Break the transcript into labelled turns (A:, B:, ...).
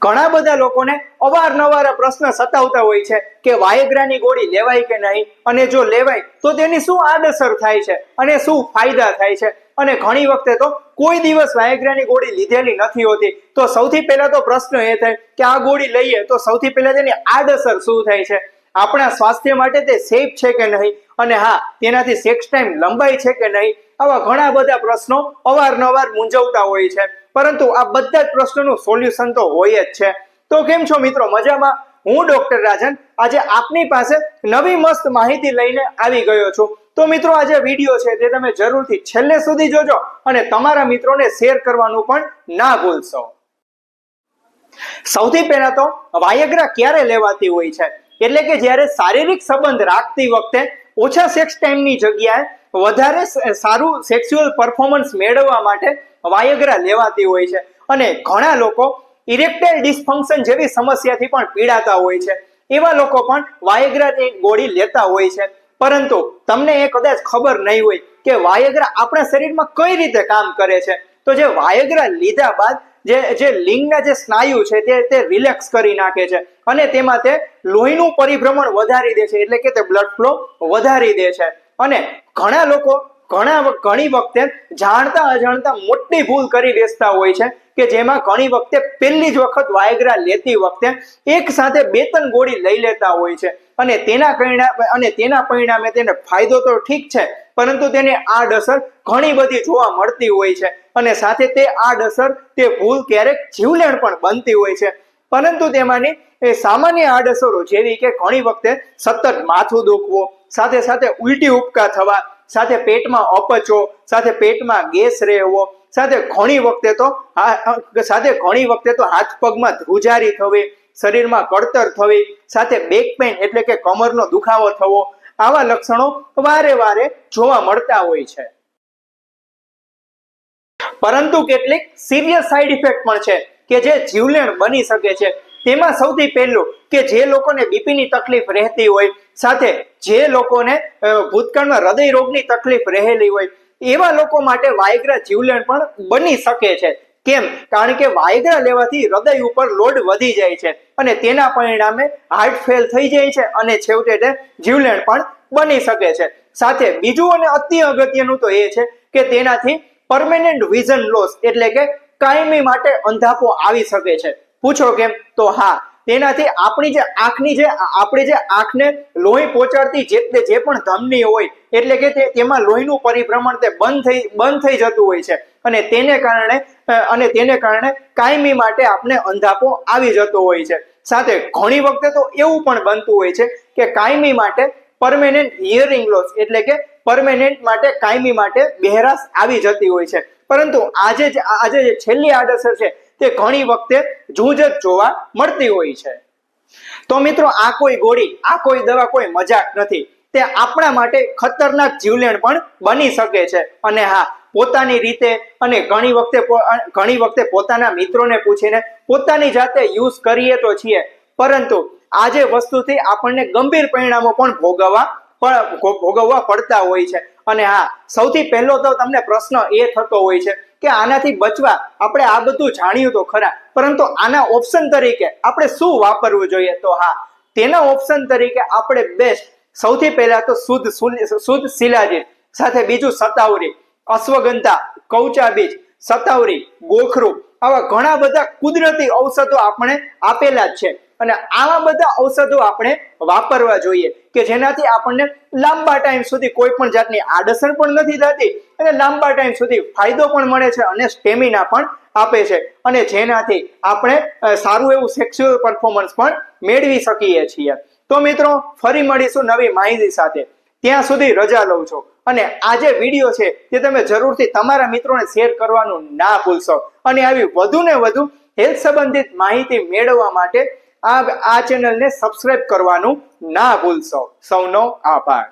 A: ઘણા બધા લોકોને અવારનવાર પ્રશ્ન સતાવતા હોય છે કે વાયગ્રાની ગોળી લેવાય કે નહીં, અને જો લેવાય તો તેની શું આડઅસર થાય છે અને શું ફાયદા થાય છે. અને ઘણી વખતે તો કોઈ દિવસ વાયગ્રાની ગોળી લીધેલી નથી હોતી. તો સૌથી પહેલા તો પ્રશ્ન એ થાય કે આ ગોળી લઈએ તો સૌથી પહેલા તેની આડઅસર શું થાય છે, આપણા સ્વાસ્થ્ય માટે તે સેફ છે કે નહીં, અને હા, તેનાથી સેક્સ ટાઈમ લંબાય છે કે નહીં. આવા ઘણા બધા પ્રશ્નો અવારનવાર મૂંઝવતા હોય છે, પરંતુ આ બધા જ પ્રશ્નોનું સોલ્યુશન તો હોય જ છે. તો કેમ છો મિત્રો, મજામાં? હું ડોક્ટર રાજન આજે આપની પાસે નવી મસ્ત માહિતી લઈને આવી ગયો છું. તો મિત્રો, આ જે વિડીયો છે તે તમે જરૂરથી છેલ્લે સુધી જોજો અને તમારા મિત્રોને શેર કરવાનું પણ ના ભૂલશો. સૌથી પહેલા તો વાયગ્રા ક્યારે લેવાતી હોય છે, એટલે કે જ્યારે શારીરિક સંબંધ રાખતી વખતે ઓછા સેક્સ ટાઈમની જગ્યાએ વધારે સારું સેક્સ્યુઅલ પરફોર્મન્સ મેળવવા માટે વાયગ્રા લેવાતી હોય છે. અને ઘણા લોકો ઇરેક્ટાઇલ ડિસફંક્શન જેવી સમસ્યાથી પણ પીડાતા હોય છે. એવા લોકો પણ વાયગ્રાની ગોળી લેતા હોય છે. પરંતુ તમને એ કદાચ ખબર નહીં હોય કે વાયગ્રા આપણા શરીરમાં કઈ રીતે કામ કરે છે. તો જે વાયગ્રા લીધા બાદ જે લિંગના જે સ્નાયુ છે તે રિલેક્સ કરી નાખે છે અને તેમાં તે લોહીનું પરિભ્રમણ વધારી દે છે, એટલે કે તે બ્લડ ફ્લો વધારી દે છે. અને ઘણા લોકો ઘણી વખતે જાણતા અજાણતા મોટી ભૂલ કરી બેસતા હોય છે કે જેમાં ઘણી વખતે પહેલી જ વખત વાયગ્રા લેતી વખતે એક સાથે 2-3 ગોળી લઈ લેતા હોય છે અને તેના પરિણામે તેને ફાયદો તો ઠીક છે, પરંતુ તેની આડઅસર ઘણી બધી જોવા મળતી હોય છે. અને સાથે તે આડઅસર તે ભૂલ ક્યારેક જીવલેણ પણ બનતી હોય છે. પરંતુ તેમાંની એ સામાન્ય આડઅસરો જેવી કે ઘણી વખતે સતત માથું દુખવું, સાથે સાથે ઉલટી ઉપકા થવા, સાથે પેટમાં અપચો, સાથે પેટમાં ગેસ રહેવો, સાથે ઘણી વખતે તો હાથ પગમાં ધ્રુજારી થવી, શરીરમાં કળતર થવી, સાથે બેક પેઇન એટલે કે કમરનો દુખાવો થવો, આવા લક્ષણો વારે જોવા મળતા હોય છે. પરંતુ કેટલીક સિરિયસ સાઇડ ઇફેક્ટ પણ છે કે જે જીવલેણ બની શકે છે. તેમાં સૌથી પહેલું કે જે લોકોને બીપીની તકલીફ રહેતી હોય, સાથે જે લોકોને ભૂતકાળમાં હૃદય રોગની તકલીફ રહેલી હોય, એવા લોકો માટે વાયગ્રા જીવલેણ પણ બની શકે છે. કેમ? કારણ કે વાયગ્રા લેવાથી હૃદય ઉપર લોડ વધી જાય છે અને તેના પરિણામે હાર્ટ ફેલ થઈ જાય છે અને છેવટે તે જીવલેણ પણ બની શકે છે. સાથે બીજું અને અતિ અગત્યનું તો એ છે કે તેનાથી પરમેનન્ટ વિઝન લોસ એટલે કે કાયમી માટે અંધાપો આવી શકે છે. પૂછો કેમ? તો હા, તેનાથી આપણી જે આંખને લોહી પહોંચાડતી જે પણ ધમની હોય, એટલે કે તેમાં લોહીનું પરિભ્રમણ તે બંધ થઈ જતું હોય છે અને તેને કારણે કાયમી માટે આપણે અંધાપો આવી જતો હોય છે. સાથે ઘણી વખતે તો એવું પણ બનતું હોય છે કે કાયમી માટે પરમેનન્ટ હિયરિંગ લોસ એટલે કે પરમેનન્ટ માટે કાયમી માટે બહેરાશ આવી જતી હોય છે. પરંતુ આજે જે છેલ્લી આડઅસર છે તે ઘણી વખતે જૂજ જ જોવા મળતી હોય છે. તો મિત્રો, આ કોઈ ગોળી, આ કોઈ દવા કોઈ મજાક નથી. તે આપણા માટે ખતરનાક જીવલેણ પણ બની શકે છે. અને હા, પોતાની રીતે અને ઘણી વખતે પોતાના મિત્રોને પૂછીને પોતાની જાતે યુઝ કરીએ તો છીએ, પરંતુ આ જે વસ્તુથી આપણને ગંભીર પરિણામો પણ ભોગવવા પડતા હોય છે. અને હા, સૌથી પહેલો તો તમને પ્રશ્ન એ થતો હોય છે કે આનાથી બચવા આપણે આ બધું જાણ્યું તો ખરા, પરંતુ આના ઓપ્શન તરીકે આપણે શું વાપરવું જોઈએ? તો હા, તેના ઓપ્શન તરીકે આપણે બેસ્ટ સૌથી પહેલા તો શુદ્ધ શિલાજીત, સાથે બીજું સતાવરી, અશ્વગંધા, કૌચાબીજ, સતાવરી, ગોખરું, આવા ઘણા બધા કુદરતી ઔષધો આપણે આપેલા જ છે. અને આવા બધા ઔષધો આપણે વાપરવા જોઈએ કે જેનાથી આપણને લાંબા ટાઈમ સુધી કોઈ પણ જાતની આડઅસર પણ નથી થતી અને લાંબા ટાઈમ સુધી ફાયદો પણ મળે છે અને સ્ટેમિના પણ આપે છે, અને જેનાથી આપણે સારું એવું સેક્સ્યુઅલ પરફોર્મન્સ પણ મેળવી શકીએ છીએ. તો મિત્રો, ફરી મળીશું નવી માહિતી સાથે. ત્યાં સુધી રજા લઉં છું. અને આ જે વિડીયો છે તે તમે જરૂરથી તમારા મિત્રોને શેર કરવાનું ના ભૂલશો. અને આવી વધુ ને વધુ હેલ્થ સંબંધિત માહિતી મેળવવા માટે આ ચેનલને સબસ્ક્રાઇબ કરવાનું ના ભૂલશો. સૌનો આભાર.